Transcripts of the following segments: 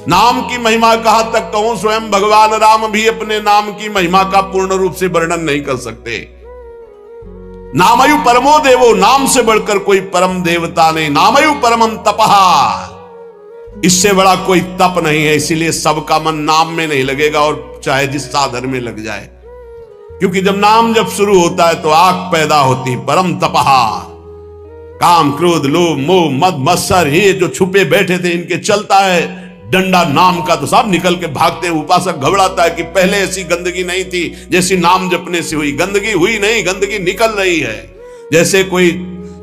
नाम की महिमा कहां तक कहूं, स्वयं भगवान राम भी अपने नाम की महिमा का पूर्ण रूप से वर्णन नहीं कर सकते। नामयु परमो देवो, नाम से बढ़कर कोई परम देवता नहीं। नामयु परमम तपहा, इससे बड़ा कोई तप नहीं है। इसीलिए सबका मन नाम में नहीं लगेगा, और चाहे जिस साधन में लग जाए, क्योंकि जब नाम जब शुरू होता है तो आग पैदा होती। परम तपहा, काम क्रोध लोभ मोह मद मत्सर, ये जो छुपे बैठे थे इनके चलता है डंडा नाम का, तो सब निकल के भागते हैं। उपासक घबराता है कि पहले ऐसी गंदगी नहीं थी जैसी नाम जपने से हुई। गंदगी हुई नहीं, गंदगी निकल रही है। जैसे कोई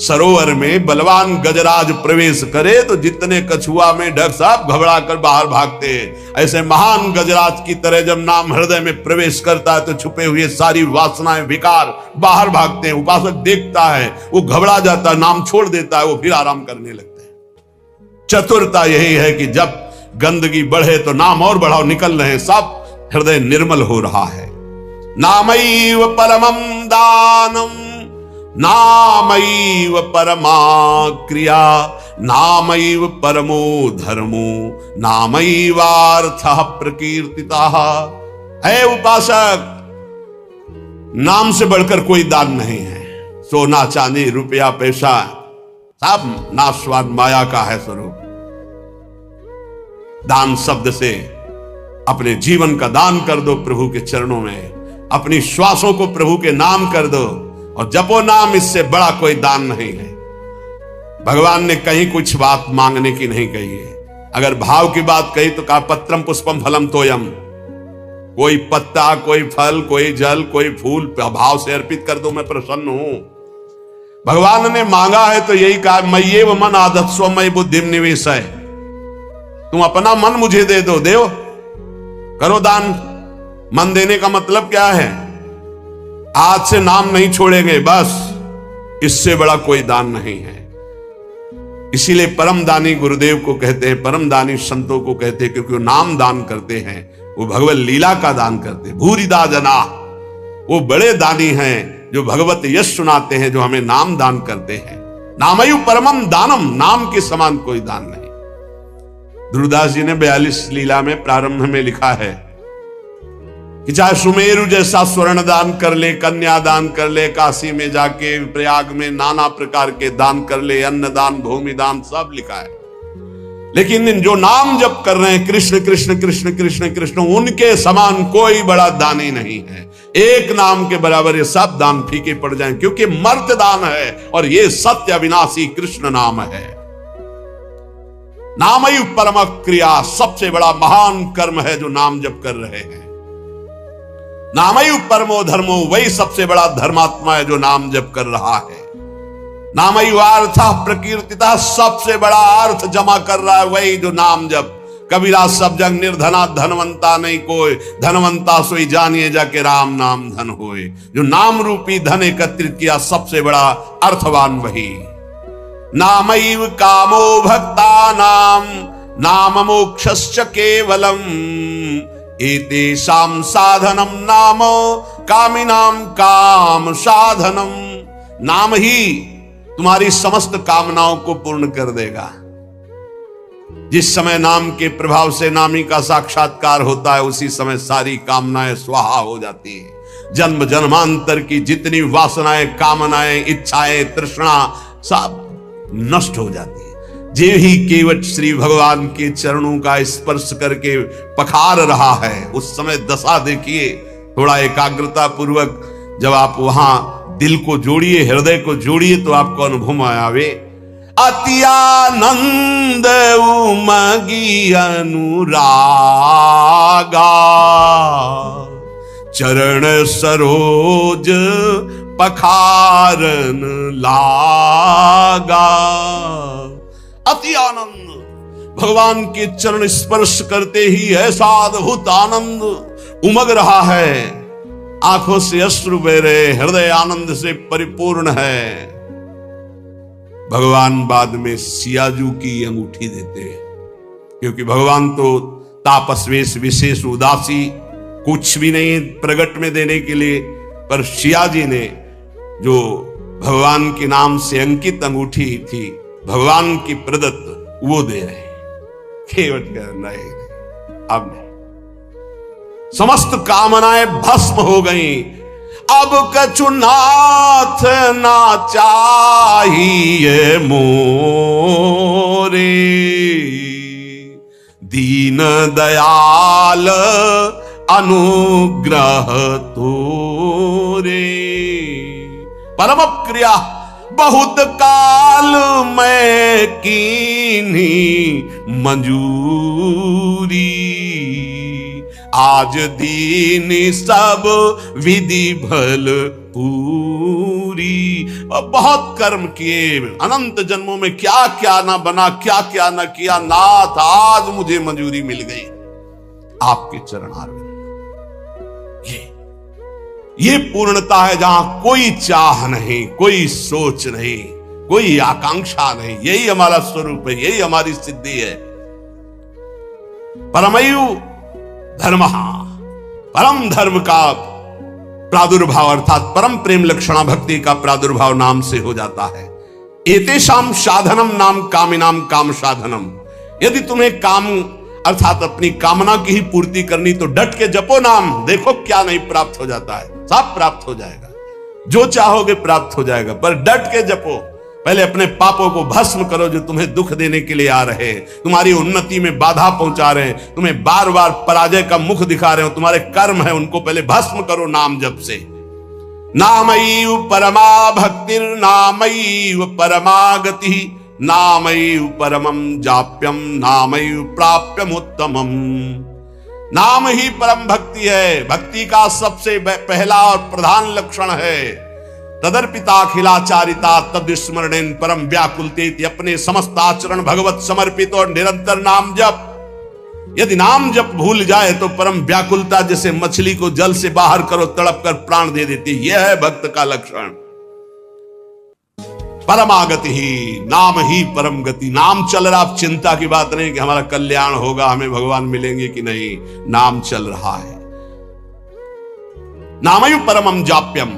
सरोवर में बलवान गजराज प्रवेश करे तो जितने कछुआ में ढक सब घबरा कर बाहर भागते हैं, ऐसे महान गजराज की तरह जब नाम हृदय में प्रवेश करता है तो छुपे हुए सारी वासनाएं विकार बाहर भागते हैं। उपासक देखता है, वो घबरा जाता है, नाम छोड़ देता है, वो फिर आराम करने लगते हैं। चतुरता यही है कि जब गंदगी बढ़े तो नाम और बढ़ाओ, निकल रहे हैं, सब हृदय निर्मल हो रहा है। नामैव परमं दानम, नामैव परमा क्रिया, नामैव परमो धर्मो, नामैवार्थः प्रकीर्तितः। है उपासक, नाम से बढ़कर कोई दान नहीं है। सोना चांदी रुपया पैसा सब नाशवान माया का है स्वरूप। दान शब्द से अपने जीवन का दान कर दो प्रभु के चरणों में, अपनी श्वासों को प्रभु के नाम कर दो और जपो नाम, इससे बड़ा कोई दान नहीं है। भगवान ने कहीं कुछ बात मांगने की नहीं कही है। अगर भाव की बात कही तो कहा पत्रम पुष्पम फलम तोयम, कोई पत्ता कोई फल कोई जल कोई फूल भाव से अर्पित कर दो, मैं प्रसन्न हूं। भगवान ने मांगा है तो यही कहा, मय्येव मन आदत्स्व मयि बुद्धिम निवेशय, तुम अपना मन मुझे दे दो, देव करो दान। मन देने का मतलब क्या है? आज से नाम नहीं छोड़ेंगे, बस, इससे बड़ा कोई दान नहीं है। इसीलिए परम दानी गुरुदेव को कहते हैं, परम दानी संतों को कहते हैं, क्योंकि वो नाम दान करते हैं, वो भगवत लीला का दान करते हैं। भूरिदा जना, वो बड़े दानी हैं जो भगवत यश सुनाते हैं, जो हमें नाम दान करते हैं। नामयु परमम दानम, नाम के समान कोई दान नहीं। ध्रुवदास जी ने 42 लीला में प्रारंभ में लिखा है कि चाहे सुमेरु जैसा स्वर्ण दान कर ले, कन्या दान कर ले, काशी में जाके प्रयाग में नाना प्रकार के दान कर ले, अन्न दान भूमि दान सब लिखा है। लेकिन जो नाम जप कर रहे हैं कृष्ण कृष्ण कृष्ण कृष्ण कृष्ण, उनके समान कोई बड़ा दानी नहीं है। एक नाम के बराबर ये सब दान फीके पड़ जाएं, क्योंकि मर्त्य दान है और ये सत्य अविनाशी कृष्ण नाम है। नामयु परम क्रिया, सबसे बड़ा महान कर्म है जो नाम जप कर रहे हैं। नामयु परमो धर्मो, वही सबसे बड़ा धर्मात्मा है जो नाम जप कर रहा है। नामयु अर्थः प्रकीर्तितः, सबसे बड़ा अर्थ जमा कर रहा है वही जो नाम जप। कबीरा सब जग निर्धना, धनवंता नहीं कोई, धनवंता सोई जानिए जाके राम नाम धन होए। जो नाम रूपी धन एकत्रित किया, सबसे बड़ा अर्थवान वही। नामैव कामो भक्तानां नाम मोक्षस्य केवलम, एतेषां साधनम नाम कामिनां काम साधनम। नाम ही तुम्हारी समस्त कामनाओं को पूर्ण कर देगा। जिस समय नाम के प्रभाव से नामी का साक्षात्कार होता है, उसी समय सारी कामनाएं स्वाहा हो जाती है। जन्म जन्मांतर की जितनी वासनाएं, कामनाएं, इच्छाएं, तृष्णा सब नष्ट हो जाती है। जे ही केवट श्री भगवान के चरणों का स्पर्श करके पखार रहा है, उस समय दशा देखिए। थोड़ा एकाग्रता पूर्वक जब आप वहां दिल को जोड़िए, हृदय को जोड़िए, तो आपको अनुभव आवे। अति आनंद उमगी अनुरागा, चरण सरोज पखारन लागा। अति आनंद, भगवान के चरण स्पर्श करते ही ऐसा अद्भुत आनंद उमग रहा है, आंखों से अश्रु बह रहे, हृदय आनंद से परिपूर्ण है। भगवान बाद में सियाजू की अंगूठी देते हैं, क्योंकि भगवान तो तापस्वेश विशेष उदासी, कुछ भी नहीं प्रगट में देने के लिए, पर सियाजी ने जो भगवान के नाम से अंकित अंगूठी थी, भगवान की प्रदत्त, वो दे रहे हैं। केवट कह नहीं, अब नहीं, समस्त कामनाएं भस्म हो गई। अब कछु नाथ ना चाहिए मोरे, दीन दयाल अनुग्रह तोरे। परम क्रिया बहुत काल मैं कीन्ही मंजूरी, आज दीन सब विधि भल पूरी। और बहुत कर्म किए, अनंत जन्मों में क्या क्या ना बना, क्या क्या ना किया, नाथ आज मुझे मंजूरी मिल गई आपके चरणारविंद। ये पूर्णता है जहां कोई चाह नहीं, कोई सोच नहीं, कोई आकांक्षा नहीं। यही हमारा स्वरूप है, यही हमारी सिद्धि है। परमयु धर्म, परम धर्म का प्रादुर्भाव अर्थात परम प्रेम लक्षणा भक्ति का प्रादुर्भाव नाम से हो जाता है। एतेषाम साधनम नाम कामिनाम काम साधनम। यदि तुम्हें काम अर्थात अपनी कामना की ही पूर्ति करनी तो डट के जपो नाम, देखो क्या नहीं प्राप्त हो जाता है, सब प्राप्त हो जाएगा, जो चाहोगे प्राप्त हो जाएगा। पर डट के जपो, पहले अपने पापों को भस्म करो जो तुम्हें दुख देने के लिए आ रहे हैं, तुम्हारी उन्नति में बाधा पहुंचा रहे हैं, तुम्हें बार बार पराजय का मुख दिखा रहे हो, तुम्हारे कर्म है उनको पहले भस्म करो नाम जप से। नामैव परमा भक्तिर नामैव परमा गति, नामैव परमं जाप्यम नामैव प्राप्यम उत्तमम। नाम ही परम भक्ति है, भक्ति का सबसे पहला और प्रधान लक्षण है। तदर्पिताखिलाचारिता तद्स्मरणेन परम व्याकुलतेति, अपने समस्त आचरण भगवत समर्पित और निरंतर नाम जप। यदि नाम जप भूल जाए तो परम व्याकुलता, जैसे मछली को जल से बाहर करो तड़प कर प्राण दे देती, यह है भक्त का लक्षण। परमागति ही, नाम ही परम गति। नाम चल रहा, अब चिंता की बात नहीं कि हमारा कल्याण होगा, हमें भगवान मिलेंगे कि नहीं, नाम चल रहा है। नामयु परमं जाप्यम,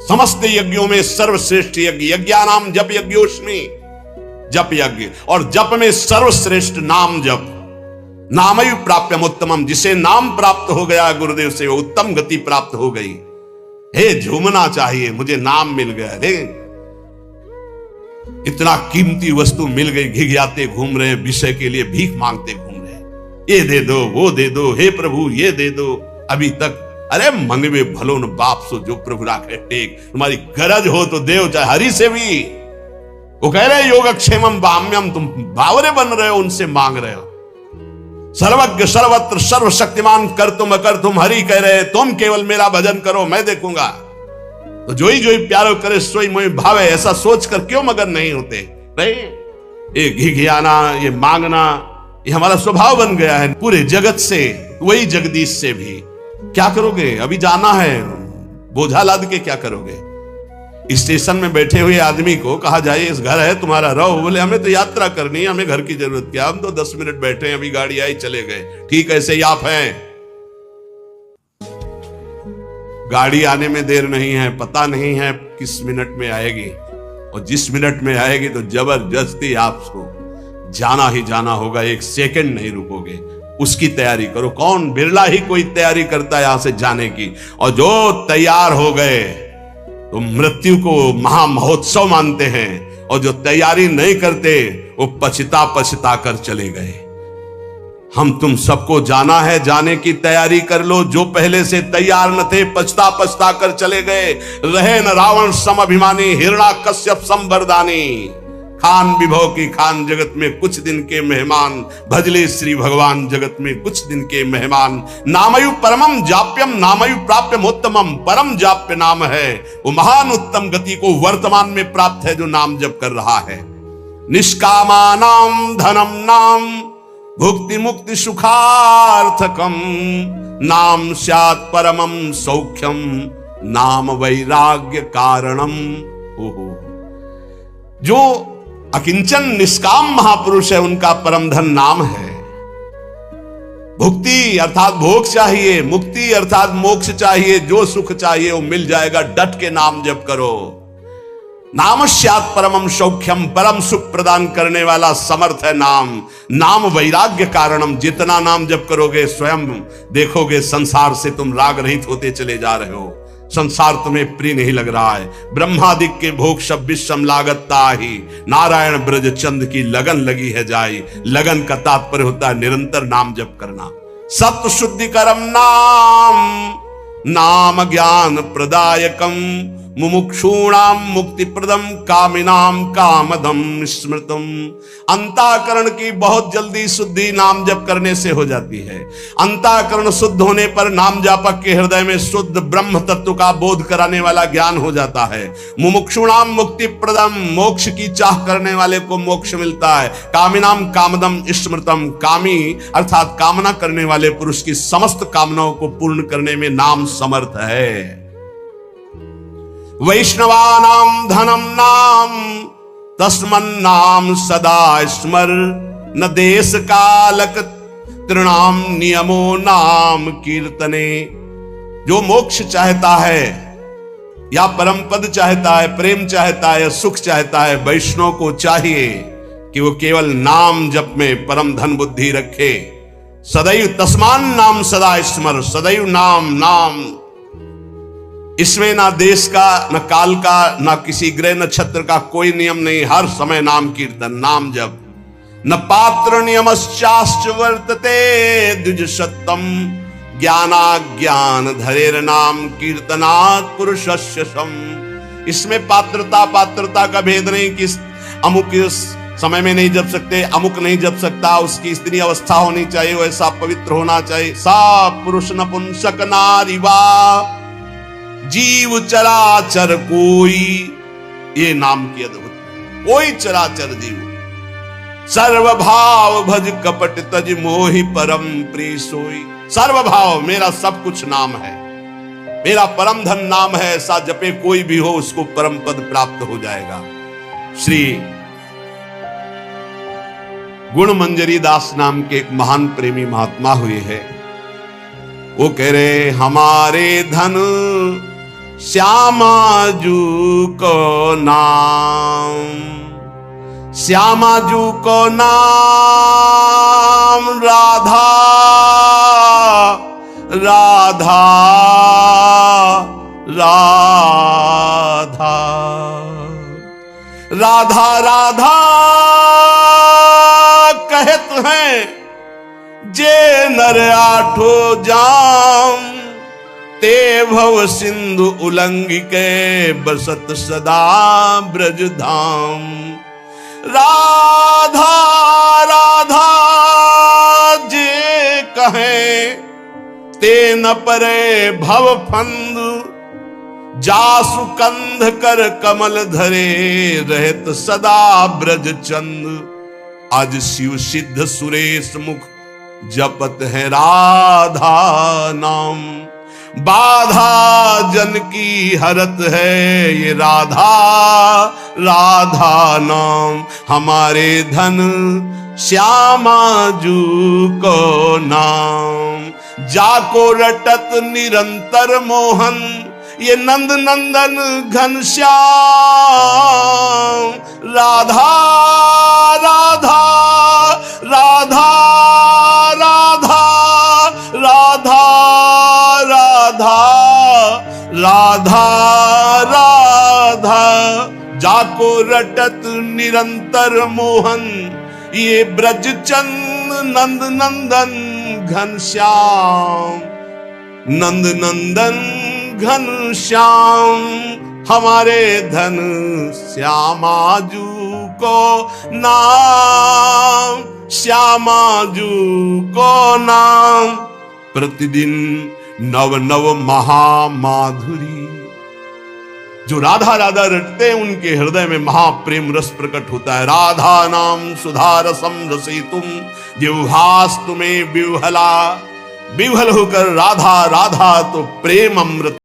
समस्त यज्ञों में सर्वश्रेष्ठ यज्ञ, यज्ञानाम जप यज्ञोस्मि, जप यज्ञ, और जप में सर्वश्रेष्ठ नाम जप। नामयु प्राप्यम उत्तमम, जिसे नाम प्राप्त हो गया गुरुदेव से, वो उत्तम गति प्राप्त हो गई। हे झूमना चाहिए, मुझे नाम मिल गया, रे इतना कीमती वस्तु मिल गई, घिघियाते घूम रहे हैं, विषय के लिए भीख मांगते घूम रहे हैं, ये दे दो वो दे दो, हे प्रभु ये दे दो। अभी तक अरे मंगवे भलो न बाप सो जो प्रभु राखे टेक, तुम्हारी गरज हो तो देव, चाहे हरि से भी। वो कह रहे योगक्षेमम बाम्यम, तुम बावरे बन रहे हो, उनसे मांग रहे हो। सर्वज्ञ सर्वत्र सर्वशक्तिमान कर तुम अकर तुम, हरि कह रहे तुम केवल मेरा भजन करो, मैं देखूंगा। तो जो ही प्यारो करे सोई मोहि भावे, ऐसा सोचकर क्यों मगन नहीं होते? नहीं, ये घिघियाना, ये मांगना, ये हमारा स्वभाव बन गया है पूरे जगत से, वही जगदीश से भी। क्या करोगे? अभी जाना है, बोझा लाद के क्या करोगे? स्टेशन में बैठे हुए आदमी को कहा जाए इस घर है तुम्हारा, रहो। बोले हमें तो यात्रा करनी है, हमें घर की जरूरत क्या, हम तो 10 मिनट बैठे हैं, अभी गाड़ी आई चले गए। ठीक ऐसे ही आप हैं, गाड़ी आने में देर नहीं है, पता नहीं है किस मिनट में आएगी, और जिस मिनट में आएगी तो जबरदस्ती आपको जाना ही जाना होगा, एक सेकंड नहीं रुकोगे, उसकी तैयारी करो। कौन, बिरला ही कोई तैयारी करता है यहां से जाने की, और जो तैयार हो गए तो मृत्यु को महामहोत्सव मानते हैं, और जो तैयारी नहीं करते वो पछता कर चले गए। हम तुम सबको जाना है, जाने की तैयारी कर लो। जो पहले से तैयार न थे पछता कर चले गए। रहे न रावण सम अभिमानी, हिरण्याकश्यप सम वरदानी। खान विभव की खान, जगत में कुछ दिन के मेहमान, भजले श्री भगवान जगत में कुछ दिन के मेहमान। नामयु परमम जाप्यम नामयु प्राप्यम उत्तमम, परम जाप्य नाम है, वो महान उत्तम गति को वर्तमान में प्राप्त है जो नाम जप कर रहा है। निष्कामानाम धनम नाम भुक्ति मुक्ति सुखार्थकम, नाम स्यात् परमम सौख्यम नाम वैराग्य कारणम। ओहो, जो अकिंचन निष्काम महापुरुष है उनका परम धन नाम है। भुक्ति अर्थात भोग चाहिए, मुक्ति अर्थात मोक्ष चाहिए, जो सुख चाहिए वो मिल जाएगा, डट के नाम जप करो। नाम स्यात् परमं सौख्यम, परम सुख प्रदान करने वाला समर्थ है नाम। नाम वैराग्य कारणम, जितना नाम जप करोगे स्वयं देखोगे संसार से तुम राग रहित होते चले जा रहे हो, संसार तुम्हें प्रिय नहीं लग रहा है। ब्रह्मादिक के भोग सब विषम लागत ताही, नारायण ब्रज चंद की लगन लगी है जाई। लगन का तात्पर्य होता है निरंतर नाम जप करना। सत्य शुद्धि करम नाम, नाम ज्ञान प्रदायकम, मुमुक्षूणाम मुक्ति प्रदम, कामिनाम कामदम स्मृतम। अंतःकरण की बहुत जल्दी शुद्धि नाम जप करने से हो जाती है। अंतःकरण शुद्ध होने पर नाम जापक के हृदय में शुद्ध ब्रह्म तत्व का बोध कराने वाला ज्ञान हो जाता है। मुमुक्षूणाम मुक्ति प्रदम, मोक्ष की चाह करने वाले को मोक्ष मिलता है। कामिनाम कामदम स्मृतम, कामी अर्थात कामना करने वाले पुरुष की समस्त कामनाओं को पूर्ण करने में नाम समर्थ है। वैष्णवानाम धनम नाम, तस्मन्नाम सदा स्मर, न देश कालक तृणाम नियमो नाम कीर्तने। जो मोक्ष चाहता है या परम पद चाहता है, प्रेम चाहता है या सुख चाहता है, वैष्णव को चाहिए कि वो केवल नाम जप में परम धन बुद्धि रखे। सदैव तस्मान नाम सदा स्मर, सदैव नाम नाम। इसमें ना देश का, न काल का, न किसी ग्रह नक्षत्र का कोई नियम नहीं। हर समय नाम कीर्तन, नाम जप। न पात्र नियमश्चाश्च वर्तते द्विज सत्तम, ज्ञानाज्ञान धरेर नाम कीर्तनात् पुरुषस्य सम। इसमें पात्रता का भेद नहीं कि अमुक समय में नहीं जप सकते, अमुक नहीं जप सकता, उसकी स्त्री अवस्था होनी चाहिए, वैसा पवित्र होना चाहिए। सा पुरुष नपुंसक नारी वा, जीव चराचर कोई, ये नाम की अद्भुत, कोई चराचर जीव। सर्वभाव भज कपट तज मोहि परम प्रिय सोई। सर्वभाव, मेरा सब कुछ नाम है, मेरा परम धन नाम है। ऐसा जपे कोई भी हो उसको परम पद प्राप्त हो जाएगा। श्री गुण मंजरी दास नाम के एक महान प्रेमी महात्मा हुए हैं। वो कह रहे, हमारे धन श्यामाजू को नाम, श्यामाजू को नाम, राधा राधा राधा राधा राधा कहत हैं जे नर आठो जाम, ते भव सिंधु उलंघि के बसत सदा ब्रज धाम। राधा राधा जे कहे, ते न परे भव फंद, जासु कंध कर कमल धरे, रहत सदा ब्रज चंद। आज शिव सिद्ध सुरेश मुख जपत है राधा नाम, बाधा जन की हरत है ये राधा राधा नाम। हमारे धन श्यामाजू को नाम, जाको रटत निरंतर मोहन, ये नंद नंदन घनश्याम। राधा राधा राधा राधा राधा राधा राधा राधा, जाको रटत निरंतर मोहन, ये ब्रज चंद नंद नंदन घनश्याम। नंद नंदन घनश्याम, हमारे धन श्यामाजू को नाम, श्यामाजू को नाम। प्रतिदिन नव नव महामाधुरी, जो राधा राधा रटते हैं उनके हृदय में महाप्रेम रस प्रकट होता है। राधा नाम सुधा रसम रसितुम, जिह्वास तुम्हें विह्वला, विह्वल होकर राधा राधा तो प्रेम अमृत